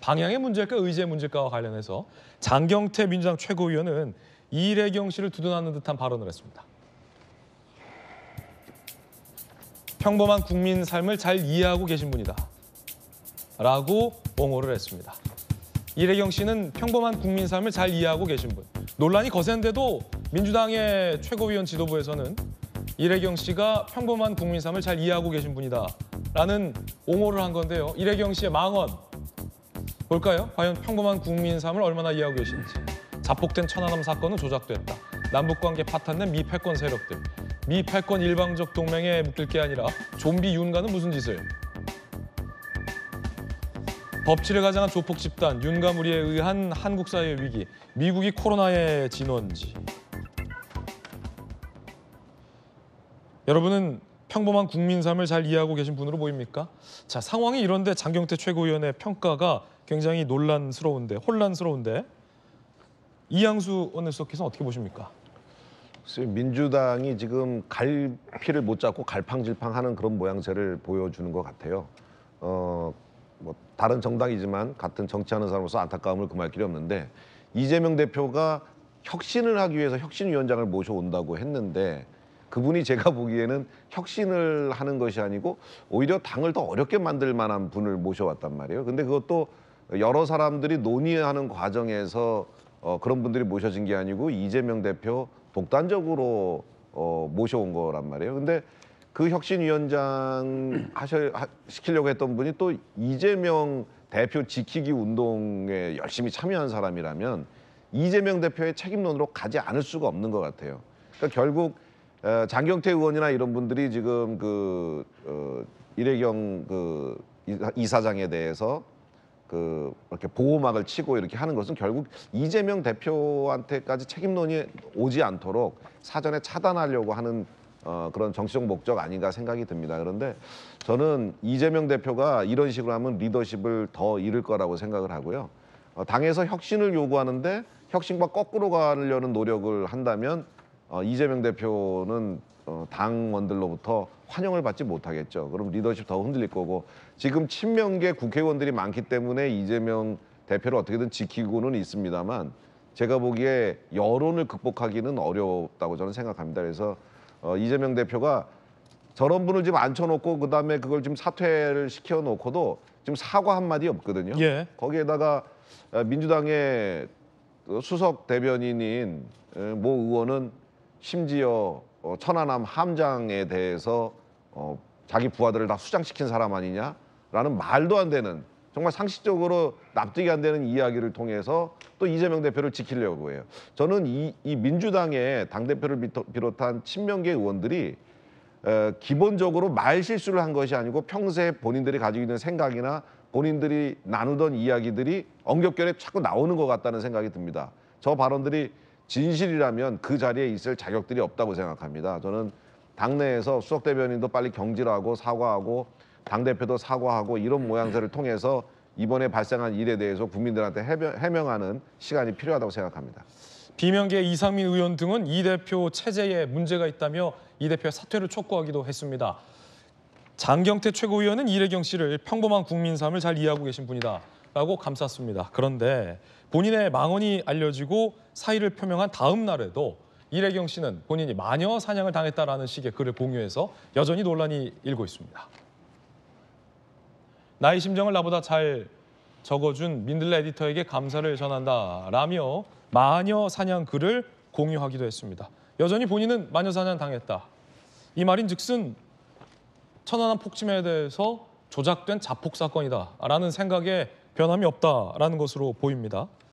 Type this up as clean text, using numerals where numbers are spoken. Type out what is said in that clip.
방향의 문제일까 의지의 문제일까와 관련해서 장경태 민주당 최고위원은 이래경 씨를 두둔하는 듯한 발언을 했습니다. 평범한 국민 삶을 잘 이해하고 계신 분이다 라고 옹호를 했습니다. 이래경 씨는 평범한 국민 삶을 잘 이해하고 계신 분. 논란이 거센데도 민주당의 최고위원 지도부에서는 이래경 씨가 평범한 국민 삶을 잘 이해하고 계신 분이다 라는 옹호를 한 건데요. 이래경 씨의 망언 볼까요? 과연 평범한 국민 삶을 얼마나 이해하고 계신지. 자폭된 천안함 사건은 조작됐다. 남북관계 파탄낸 미 패권 세력들. 미 패권 일방적 동맹에 묶일 게 아니라 좀비 윤가는 무슨 짓을. 법치를 가장한 조폭 집단 윤가무리에 의한 한국 사회의 위기. 미국이 코로나의 진원지. 여러분은 평범한 국민 삶을 잘 이해하고 계신 분으로 보입니까? 자, 상황이 이런데 장경태 최고위원의 평가가 굉장히 논란스러운데, 혼란스러운데 이양수 원내수석께서는 어떻게 보십니까? 민주당이 지금 갈피를 못 잡고 갈팡질팡하는 그런 모양새를 보여주는 것 같아요. 뭐 다른 정당이지만 같은 정치하는 사람으로서 안타까움을 금할 길이 없는데 이재명 대표가 혁신을 하기 위해서 혁신위원장을 모셔온다고 했는데 그분이 제가 보기에는 혁신을 하는 것이 아니고 오히려 당을 더 어렵게 만들 만한 분을 모셔왔단 말이에요. 근데 그것도 여러 사람들이 논의하는 과정에서 그런 분들이 모셔진 게 아니고 이재명 대표 독단적으로 모셔온 거란 말이에요. 근데 그 혁신위원장 시키려고 했던 분이 또 이재명 대표 지키기 운동에 열심히 참여한 사람이라면 이재명 대표의 책임론으로 가지 않을 수가 없는 것 같아요. 그러니까 결국 장경태 의원이나 이런 분들이 지금 이래경 이사장에 대해서 이렇게 보호막을 치고 이렇게 하는 것은 결국 이재명 대표한테까지 책임론이 오지 않도록 사전에 차단하려고 하는 그런 정치적 목적 아닌가 생각이 듭니다. 그런데 저는 이재명 대표가 이런 식으로 하면 리더십을 더 잃을 거라고 생각을 하고요. 당에서 혁신을 요구하는데 혁신과 거꾸로 가려는 노력을 한다면 이재명 대표는 당원들로부터 환영을 받지 못하겠죠. 그럼 리더십 더 흔들릴 거고 지금 친명계 국회의원들이 많기 때문에 이재명 대표를 어떻게든 지키고는 있습니다만 제가 보기에 여론을 극복하기는 어렵다고 저는 생각합니다. 그래서 이재명 대표가 저런 분을 지금 앉혀놓고 그다음에 그걸 지금 사퇴를 시켜놓고도 지금 사과 한마디 없거든요. 예. 거기에다가 민주당의 수석 대변인인 모 의원은 심지어 천안함 함장에 대해서 자기 부하들을 다 수장시킨 사람 아니냐라는 말도 안 되는 정말 상식적으로 납득이 안 되는 이야기를 통해서 또 이재명 대표를 지키려고 해요. 저는 이 민주당의 당대표를 비롯한 친명계 의원들이 기본적으로 말 실수를 한 것이 아니고 평소에 본인들이 가지고 있는 생각이나 본인들이 나누던 이야기들이 엉겹결에 자꾸 나오는 것 같다는 생각이 듭니다. 저 발언들이 진실이라면 그 자리에 있을 자격들이 없다고 생각합니다. 저는 당내에서 수석 대변인도 빨리 경질하고 사과하고 당대표도 사과하고 이런 모양새를 통해서 이번에 발생한 일에 대해서 국민들한테 해명하는 시간이 필요하다고 생각합니다. 비명계 이상민 의원 등은 이 대표 체제에 문제가 있다며 이 대표의 사퇴를 촉구하기도 했습니다. 장경태 최고위원은 이래경 씨를 평범한 국민 삶을 잘 이해하고 계신 분이다 라고 감쌌습니다. 그런데 본인의 망언이 알려지고 사의를 표명한 다음 날에도 이래경 씨는 본인이 마녀 사냥을 당했다라는 식의 글을 공유해서 여전히 논란이 일고 있습니다. 나의 심정을 나보다 잘 적어준 민들레 에디터에게 감사를 전한다라며 마녀 사냥 글을 공유하기도 했습니다. 여전히 본인은 마녀 사냥 당했다. 이 말인즉슨 천안함 폭침에 대해서 조작된 자폭 사건이다라는 생각에 변함이 없다라는 것으로 보입니다.